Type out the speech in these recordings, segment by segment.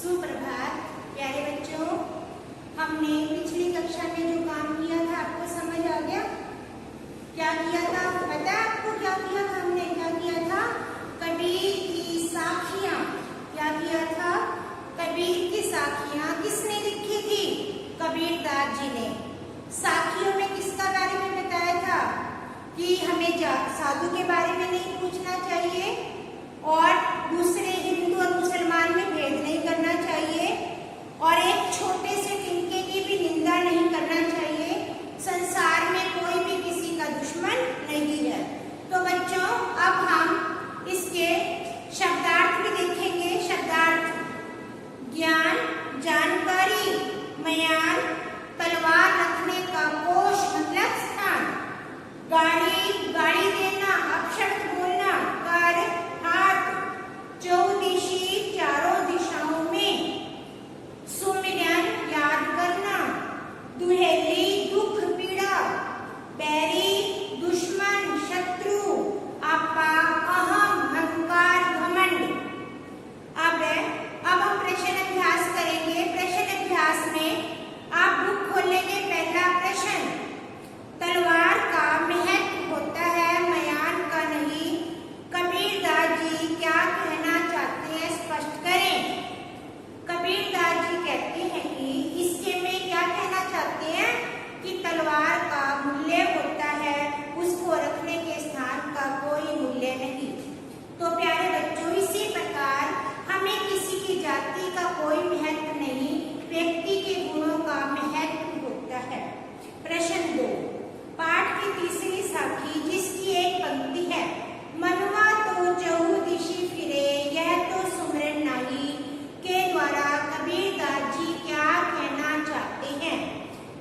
सुप्रभात प्यारे बच्चों, हमने पिछली कक्षा में जो काम किया था आपको समझ आ गया? क्या किया था पता है आपको? क्या किया था हमने? क्या किया था? कबीर की साखियां। क्या किया था? कबीर की साखियां किसने लिखी थी? कबीरदास जी ने। साखियों में किसका बारे में बताया था कि हमें साधु के बारे में नहीं पूछना चाहिए और दूसरे हिंदू और मुसलमान में भेद नहीं करना चाहिए और एक छोटे से तिनके की भी निंदा नहीं करना चाहिए। संसार में कोई भी किसी का दुश्मन नहीं है। तो बच्चों, अब हम इसके शब्दार्थ भी देखेंगे। शब्दार्थ: ज्ञान, जानकारी, म्यान, तलवार रखने का कोष मतलब स्थान, गाड़ी, गाड़ी देना, अपशब्द बोलना, कर, हाथ, चौदिशी चारों दिशाओं में, सुमिरन याद करना, दुहेली दुख पीड़ा, बैरी दुश्मन शत्रु, आपा अहम अहंकार घमंड। अब हम प्रश्न अभ्यास करेंगे। प्रश्न अभ्यास में आप बुक खोलेंगे। पहला प्रश्न: तलवार का महत्व होता है, म्यान का नहीं। कबीरदास जी क्या कहना चाहते हैं, स्पष्ट करें। कबीरदास जी कहते हैं कि इसके में क्या कहना चाहते हैं कि तलवार का मूल्य होता है, उसको रखने के स्थान का कोई मूल्य नहीं। तो प्यारे बच्चों, इसी प्रकार हमें किसी की जाति का कोई महत्व नहीं, व्यक्ति के गुणों का महत्व होता है। प्रश्न 2, पाठ की तीसरी साखी जिसकी एक पंक्ति है, मनुआ तो चहु दिशि फिरे यह तो सुमरन नाही, के द्वारा कबीरदास जी क्या कहना चाहते हैं?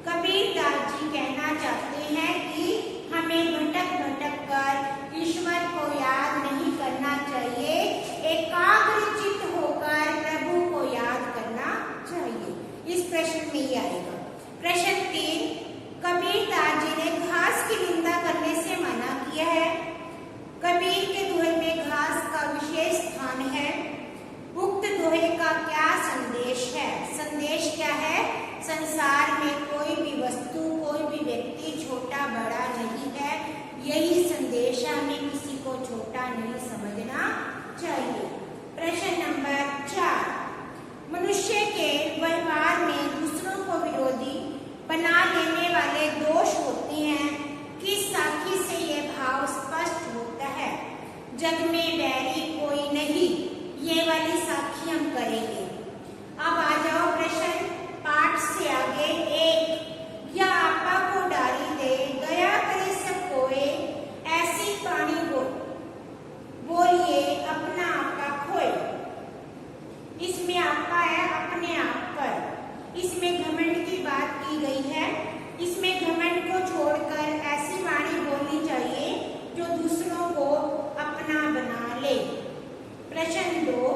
कबीरदास जी कहना चाहते हैं कि हमें भटक भटक कर ईश्वर को याद नहीं करना चाहिए, एकाग्रचित्त होकर प्रभु को याद करना चाहिए। इस प्रश्न में ही आएगा। प्रश्न 3, कबीरदास जी ने घास की निंदा करने से मना किया है। कबीर के दोहे में घास का विशेष स्थान है। उक्त दोहे का क्या संदेश है? संदेश क्या है? संसार में कोई भी वस्तु, कोई भी व्यक्ति छोटा बड़ा नहीं है। यही संदेश है, हमें किसी को छोटा नहीं समझना चाहिए। प्रश्न नंबर 4, मनुष्य के व्यवहार में दूसरों को विरोधी बना देने वाले दोष होते हैं। किस साखी से यह भाव स्पष्ट होता है? जग में बैरी कोई नहीं। ये वाली साखी हम करेंगे। अब आ जाओ प्रश्न पाठ से आगे। 1, या आपा को डारी दे गया करे सब कोए, ऐसी पानी बोलिए अपना आपा खोए। इसमें आपा है अपने आप पर। इसमें घमंड की बात की गई है। इसमें घमंड को छोड़कर ऐसी वाणी बोलनी चाहिए जो दूसरों को अपना बना ले। प्रश्न 2,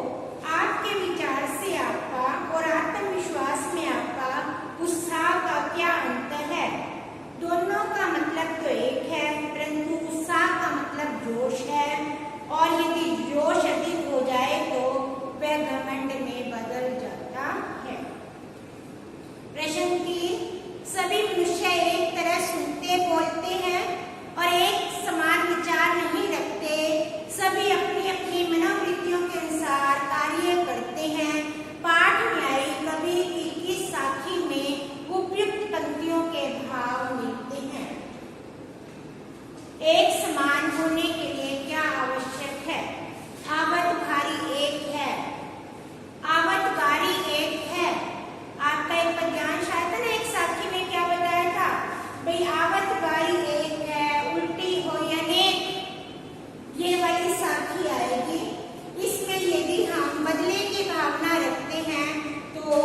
आपके विचार से आपका और आत्मविश्वास में आपका उत्साह का क्या अंतर है? दोनों का मतलब तो एक है, परंतु उत्साह का मतलब जोश है और यदि जोश अधिक हो जाए तो वह घमंड में बदल जाता है। प्रश्न 3, सभी मनुष्य एक तरह सुनते बोलते हैं और एक समान विचार नहीं रखते। सभी अपनी अपनी मनोवृत्तियों के अनुसार कार्य करते हैं। पाठ में आई कबीर की किस साखी में उपयुक्त पंक्तियों के भाव मिलते हैं? एक समान होने के लिए क्या आवश्यक है? आवत भारी एक है, आवत गारी एक है। आपका एक पद्यांश आया था ना एक साखी में, क्या बताया था भाई? आवत गारी एक है, उल्टी हो अनेक। ये वाली साखी आएगी। इसमें यदि हम बदले की भावना रखते हैं तो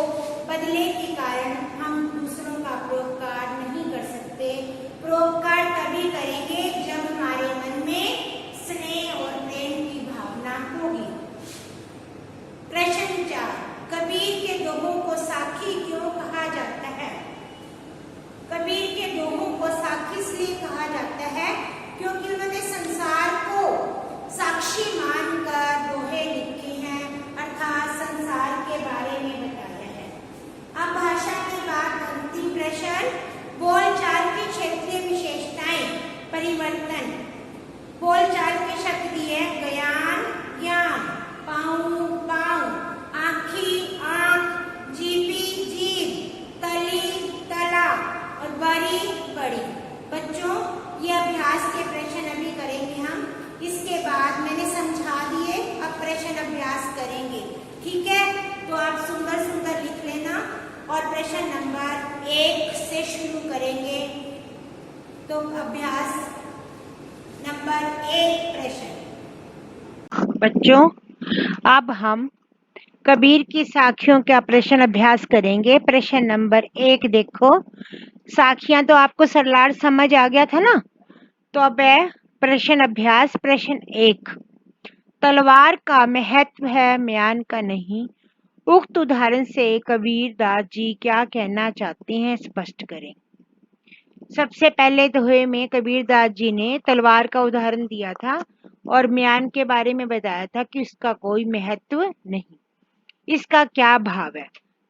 बदले के कारण हम दूसरों का परोपकार नहीं कर सकते। परोपकार तभी करेंगे जब हमारे मन में स्नेह और प्रेम की भावना होगी। प्रश्न 4, कबीर के दोहों को साखी क्यों कहा जाता है? कबीर के दोहों को साखी इसलिए कहा जाता है क्योंकि उन्होंने संसार को साक्षी मानकर दोहे लिखे हैं, अर्थात संसार के बारे में प्रश्न नंबर 1 से शुरू करेंगे। तो अभ्यास नंबर 1 प्रश्न। बच्चों, अब हम कबीर की साखियों का प्रश्न अभ्यास करेंगे। प्रश्न नंबर 1 देखो। साखियां तो आपको सरलार समझ आ गया था ना। तो अब है प्रश्न अभ्यास। प्रश्न 1, तलवार का महत्व है म्यान का नहीं। उक्त उदाहरण से कबीर दास जी क्या कहना चाहते हैं, स्पष्ट करें। सबसे पहले दोहे में कबीर दास जी ने तलवार का उदाहरण दिया था और म्यान के बारे में बताया था कि उसका कोई महत्व नहीं। इसका क्या भाव है?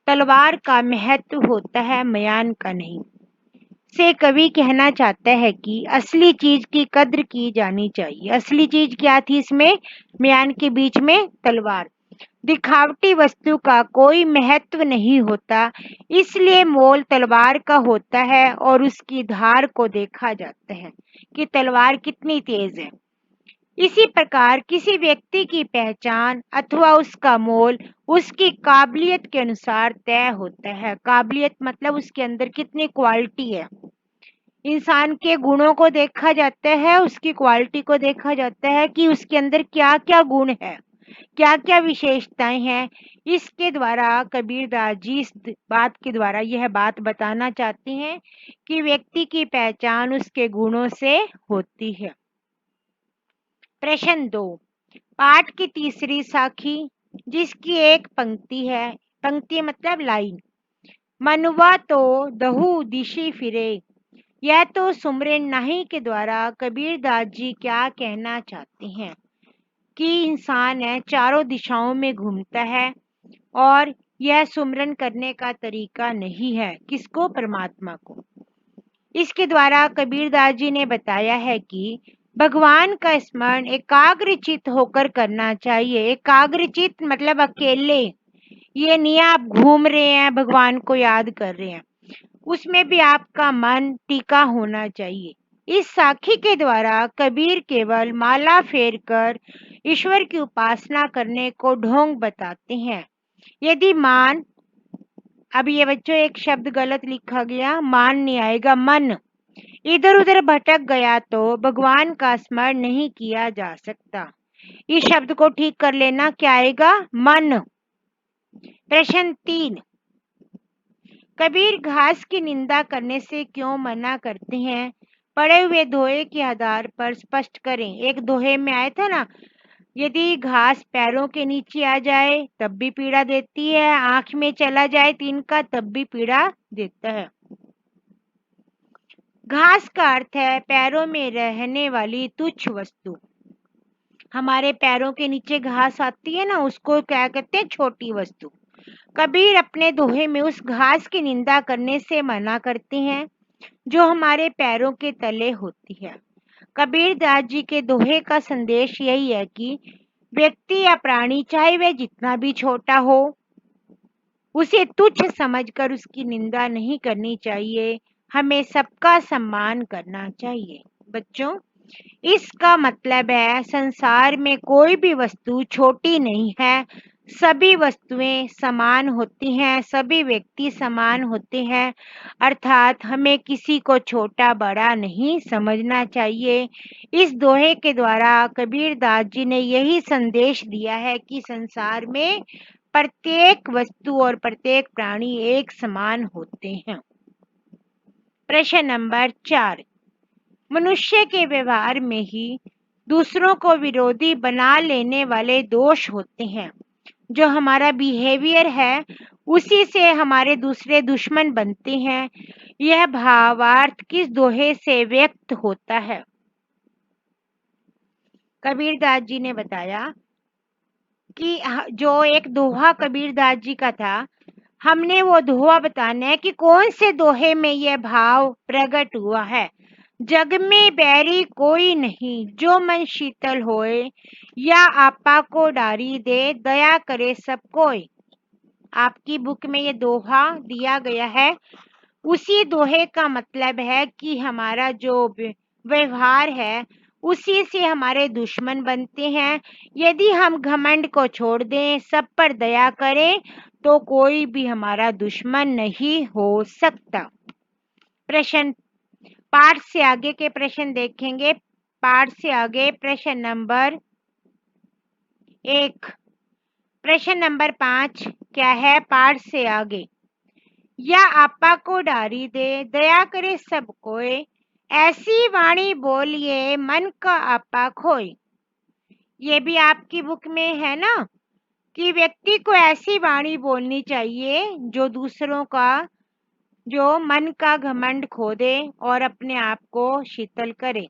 तलवार का महत्व होता है, म्यान का नहीं। से कवि कहना चाहता है कि असली चीज की कद्र की जानी चाहिए। असली चीज क्या थी इसमें? म्यान के बीच में तलवार। दिखावटी वस्तु का कोई महत्व नहीं होता, इसलिए मोल तलवार का होता है और उसकी धार को देखा जाता है कि तलवार कितनी तेज है। इसी प्रकार किसी व्यक्ति की पहचान अथवा उसका मोल उसकी काबिलियत के अनुसार तय होता है। काबिलियत मतलब उसके अंदर कितनी क्वालिटी है। इंसान के गुणों को देखा जाता है, उसकी क्वालिटी को देखा जाता है कि उसके अंदर क्या क्या गुण है, क्या क्या विशेषताएं हैं। इसके द्वारा कबीर दास जी इस बात के द्वारा यह बात बताना चाहते हैं कि व्यक्ति की पहचान उसके गुणों से होती है। प्रश्न 2, पाठ की तीसरी साखी जिसकी एक पंक्ति है। पंक्ति मतलब लाइन। मनुआ तो दहु दिशि फिरे। यह तो सुमरन नहीं के द्वारा कबीर दास जी क्या कहना चाहते हैं कि इंसान है चारों दिशाओं में घूमता है और यह सुमरन करने का तरीका नहीं है। किसको? परमात्मा को। इसके द्वारा कबीर दास जी ने बताया है कि भगवान का स्मरण एकाग्रचित होकर करना चाहिए। एकाग्रचित मतलब अकेले, ये नहीं आप घूम रहे हैं भगवान को याद कर रहे हैं, उसमें भी आपका मन टीका होना चाहिए। इस साखी के द्वारा कबीर केवल माला फेर कर ईश्वर की उपासना करने को ढोंग बताते हैं। यदि मान, अब ये बच्चों एक शब्द गलत लिखा गया, मान नहीं आएगा, मन इधर उधर भटक गया तो भगवान का स्मरण नहीं किया जा सकता। इस शब्द को ठीक कर लेना, क्या आएगा? मन। प्रश्न 3, कबीर घास की निंदा करने से क्यों मना करते हैं? पढ़े हुए दोहे के आधार पर स्पष्ट करें। एक दोहे में आया था ना, यदि घास पैरों के नीचे आ जाए तब भी पीड़ा देती है, आंख में चला जाए तिनका तब भी पीड़ा देता है। घास का अर्थ है पैरों में रहने वाली तुच्छ वस्तु। हमारे पैरों के नीचे घास आती है ना, उसको क्या कहते हैं? छोटी वस्तु। कबीर अपने दोहे में उस घास की निंदा करने से मना करते हैं जो हमारे पैरों के तले होती है। कबीर दास जी के दोहे का संदेश यही है कि व्यक्ति या प्राणी चाहे वह जितना भी छोटा हो, उसे तुच्छ समझकर उसकी निंदा नहीं करनी चाहिए। हमें सबका सम्मान करना चाहिए। बच्चों, इसका मतलब है संसार में कोई भी वस्तु छोटी नहीं है। सभी वस्तुएं समान होती हैं, सभी व्यक्ति समान होते हैं। अर्थात हमें किसी को छोटा बड़ा नहीं समझना चाहिए। इस दोहे के द्वारा कबीर दास जी ने यही संदेश दिया है कि संसार में प्रत्येक वस्तु और प्रत्येक प्राणी एक समान होते हैं। प्रश्न नंबर 4, मनुष्य के व्यवहार में ही दूसरों को विरोधी बना लेने वाले दोष होते हैं। जो हमारा बिहेवियर है उसी से हमारे दूसरे दुश्मन बनते हैं। यह भावार्थ किस दोहे से व्यक्त होता है? कबीर दास जी ने बताया कि जो एक दोहा कबीर दास जी का था, हमने वो दोहा बताना है कि कौन से दोहे में यह भाव प्रकट हुआ है। जग में बैरी कोई नहीं, जो मन शीतल होए, या आपा को डारी दे, दया करे सब कोई। आपकी बुक में ये दोहा दिया गया है। उसी दोहे का मतलब है कि हमारा जो व्यवहार है उसी से हमारे दुश्मन बनते हैं। यदि हम घमंड को छोड़ दें, सब पर दया करें, तो कोई भी हमारा दुश्मन नहीं हो सकता। प्रश्न पाठ से आगे के प्रश्न देखेंगे। पाठ से आगे प्रश्न नंबर 1। प्रश्न नंबर 5 क्या है पाठ से आगे? या आपा को डारी दे, दया करे सब कोय, ऐसी वाणी बोलिए मन का आपा खोय। ये भी आपकी बुक में है ना कि व्यक्ति को ऐसी वाणी बोलनी चाहिए जो दूसरों का जो मन का घमंड खो दे और अपने आप को शीतल करे।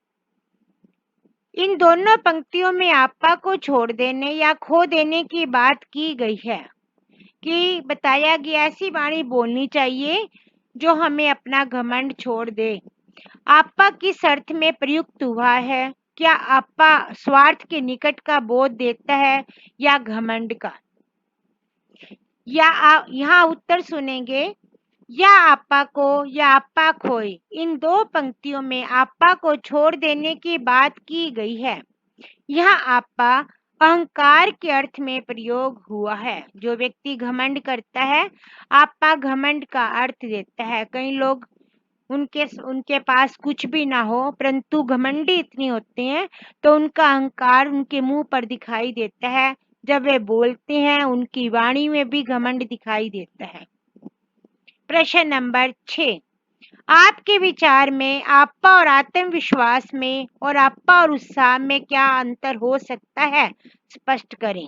इन दोनों पंक्तियों में आपा को छोड़ देने या खो देने की बात की गई है कि बताया गया ऐसी वाणी बोलनी चाहिए जो हमें अपना घमंड छोड़ दे। आपा किस अर्थ में प्रयुक्त हुआ है? क्या आपा स्वार्थ के निकट का बोध देता है या घमंड का? यहाँ उत्तर सुनेंगे। या आपा को या आपा खोए, इन दो पंक्तियों में आपा को छोड़ देने की बात की गई है। यह आपा अहंकार के अर्थ में प्रयोग हुआ है। जो व्यक्ति घमंड करता है, आपा घमंड का अर्थ देता है। कई लोग उनके पास कुछ भी ना हो परंतु घमंडी इतनी होते हैं तो उनका अहंकार उनके मुंह पर दिखाई देता है। जब वे बोलते हैं उनकी वाणी में भी घमंड दिखाई देता है। प्रश्न नंबर 6। आपके विचार में आपा और आत्मविश्वास में और आपा और उत्साह में क्या अंतर हो सकता है? स्पष्ट करें।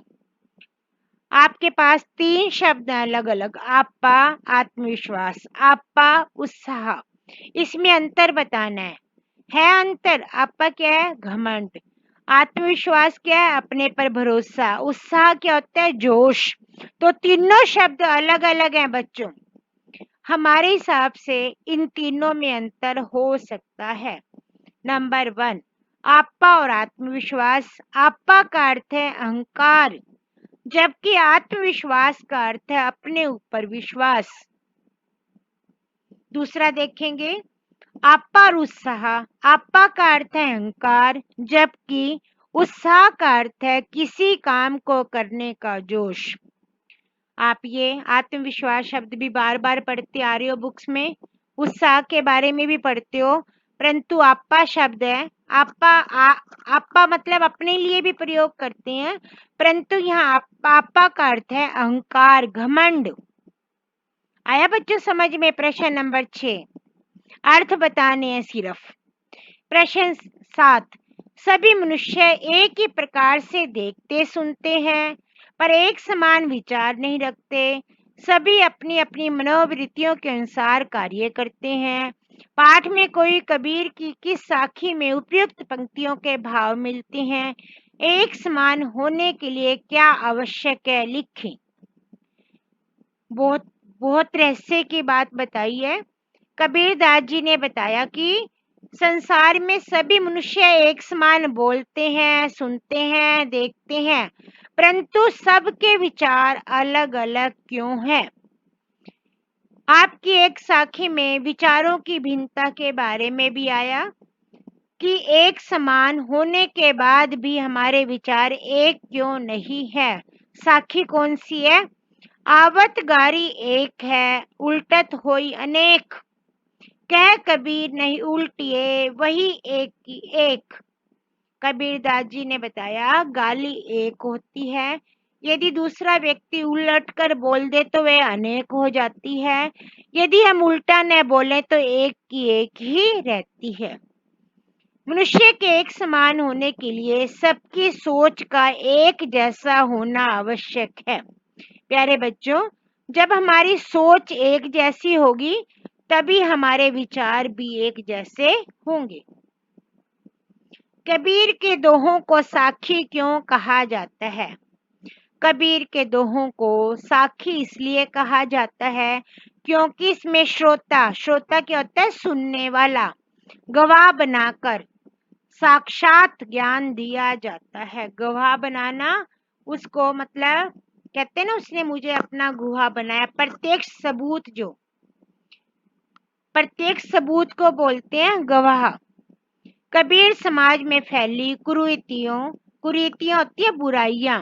आपके पास 3 शब्द अलग अलग, आपा आत्मविश्वास, आपा उत्साह। इसमें अंतर बताना है अंतर। आपा क्या है? घमंड। आत्मविश्वास क्या है? अपने पर भरोसा। उत्साह क्या होता है? जोश। तो तीनों शब्द अलग अलग हैं बच्चों। हमारे हिसाब से इन तीनों में अंतर हो सकता है। नंबर 1, आपा और आत्मविश्वास। आपा का अर्थ है अहंकार, जबकि आत्मविश्वास का अर्थ है अपने ऊपर विश्वास। दूसरा देखेंगे, आपा और उत्साह। आपा का अर्थ है अहंकार, जबकि उत्साह का अर्थ है किसी काम को करने का जोश। आप ये आत्मविश्वास शब्द भी बार बार पढ़ते आ रहे हो बुक्स में, उत्साह के बारे में भी पढ़ते हो, परंतु आपा शब्द है। आपा मतलब अपने लिए भी प्रयोग करते हैं, परंतु यहाँ आपा का अर्थ है अहंकार, घमंड। आया बच्चों समझ में? प्रश्न नंबर 6 अर्थ बताने हैं सिर्फ। प्रश्न 7, सभी मनुष्य एक ही प्रकार से देखते सुनते हैं पर एक समान विचार नहीं रखते। सभी अपनी अपनी मनोवृत्तियों के अनुसार कार्य करते हैं। पाठ में कोई कबीर की किस साखी में उपयुक्त पंक्तियों के भाव मिलते हैं? एक समान होने के लिए क्या आवश्यक है? लिखें। बहुत बहुत रहस्य की बात बताई है। कबीरदास जी ने बताया कि संसार में सभी मनुष्य एक समान बोलते हैं, सुनते हैं, देखते हैं, परंतु सबके विचार अलग अलग क्यों हैं? आपकी एक साखी में विचारों की भिन्नता के बारे में भी आया कि एक समान होने के बाद भी हमारे विचार एक क्यों नहीं है। साखी कौन सी है? आवत गारी एक है, उल्टत होई अनेक, कह कबीर नहीं उल्टिए वही एक की एक। कबीरदास जी ने बताया गाली एक होती है, यदि दूसरा व्यक्ति उलट कर बोल दे तो वह अनेक हो जाती है, यदि हम उल्टा न बोले तो एक की एक ही रहती है। मनुष्य के एक समान होने के लिए सबकी सोच का एक जैसा होना आवश्यक है। प्यारे बच्चों, जब हमारी सोच एक जैसी होगी तभी हमारे विचार भी एक जैसे होंगे। कबीर के दोहों को साखी क्यों कहा जाता है? कबीर के दोहों को साखी इसलिए कहा जाता है क्योंकि इसमें श्रोता क्या होता है? सुनने वाला, गवाह बनाकर साक्षात ज्ञान दिया जाता है। गवाह बनाना उसको मतलब कहते हैं ना, उसने मुझे अपना गुहा बनाया। प्रत्येक सबूत को बोलते हैं गवाह। कबीर समाज में फैली कुरीतियां होती है बुराइयां,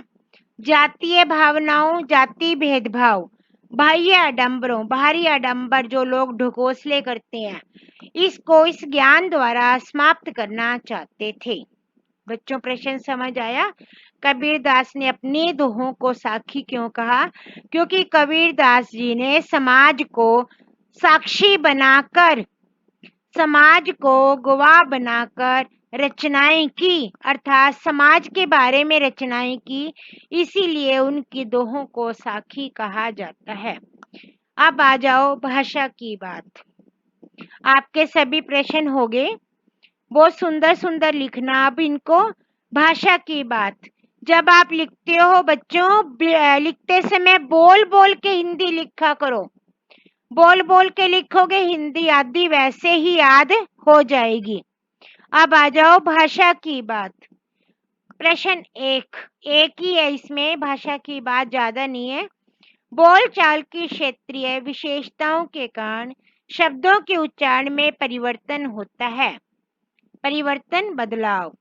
जातीय भावनाओं, जाति भेदभाव, बाह्य आडंबरों, बाहरी आडंबर जो लोग ढकोसले करते हैं, इसको इस ज्ञान द्वारा समाप्त करना चाहते थे। बच्चों प्रश्न समझ आया? कबीरदास ने अपनी दोहों को साखी क्यों कहा? क्योंकि कबीरदास जी ने समाज को साक्षी बनाकर, समाज को गवाह बनाकर रचनाएं की, अर्थात समाज के बारे में रचनाएं की, इसीलिए उनकी दोहों को साखी कहा जाता है। अब आ जाओ भाषा की बात। आपके सभी प्रश्न हो गए, बहुत सुंदर सुंदर लिखना। अब इनको भाषा की बात, जब आप लिखते हो बच्चों, लिखते समय बोल बोल के हिंदी लिखा करो। बोल बोल के लिखोगे हिंदी आदि वैसे ही याद हो जाएगी। अब आ जाओ भाषा की बात। प्रश्न एक ही है, इसमें भाषा की बात ज्यादा नहीं है। बोलचाल की क्षेत्रीय विशेषताओं के कारण शब्दों के उच्चारण में परिवर्तन होता है। परिवर्तन, बदलाव।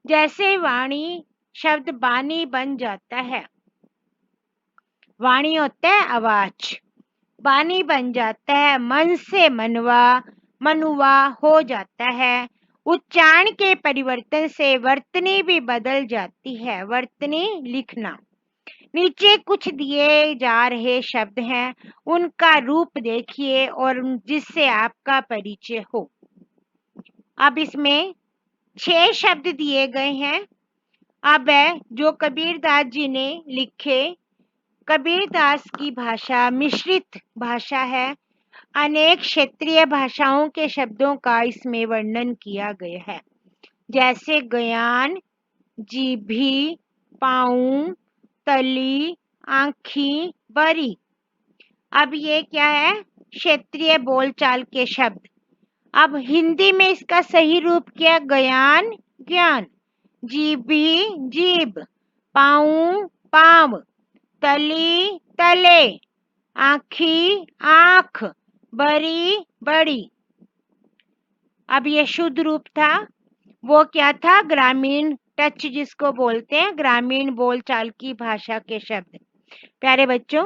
जैसे वाणी शब्द बानी बन जाता है। वाणी होता है आवाज, बानी बन जाता है। मन से मनवा, मनुवा हो जाता है। उच्चारण के परिवर्तन से वर्तनी भी बदल जाती है। वर्तनी, लिखना। नीचे कुछ दिए जा रहे शब्द हैं, उनका रूप देखिए और जिससे आपका परिचय हो। अब इसमें 6 शब्द दिए गए हैं। अब है जो कबीरदास जी ने लिखे। कबीरदास की भाषा मिश्रित भाषा है। अनेक क्षेत्रीय भाषाओं के शब्दों का इसमें वर्णन किया गया है, जैसे गयान, जीभी, पाऊं, तली, आंखी, बरी। अब ये क्या है? क्षेत्रीय बोलचाल के शब्द। अब हिंदी में इसका सही रूप क्या? गयान, ज्ञान। जीभी, जीभ। पाऊं, पांव। तली, तले। आँखी, आँख। बरी, बड़ी। अब ये शुद्ध रूप था। वो क्या था? ग्रामीण टच जिसको बोलते हैं, ग्रामीण बोलचाल की भाषा के शब्द। प्यारे बच्चों,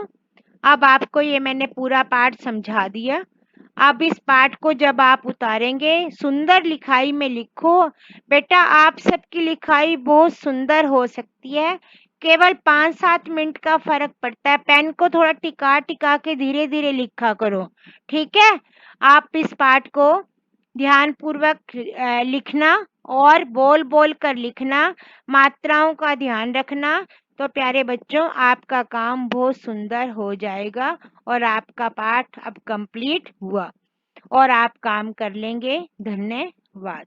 अब आपको ये मैंने पूरा पाठ समझा दिया। अब इस पाठ को जब आप उतारेंगे, सुंदर लिखाई में लिखो। बेटा आप सबकी लिखाई बहुत सुंदर हो सकती है, केवल 5-7 मिनट का फर्क पड़ता है। पेन को थोड़ा टिका टिका के धीरे धीरे लिखा करो, ठीक है? आप इस पाठ को ध्यान पूर्वक लिखना और बोल बोल कर लिखना, मात्राओं का ध्यान रखना। तो प्यारे बच्चों, आपका काम बहुत सुंदर हो जाएगा और आपका पाठ अब कंप्लीट हुआ और आप काम कर लेंगे। धन्यवाद।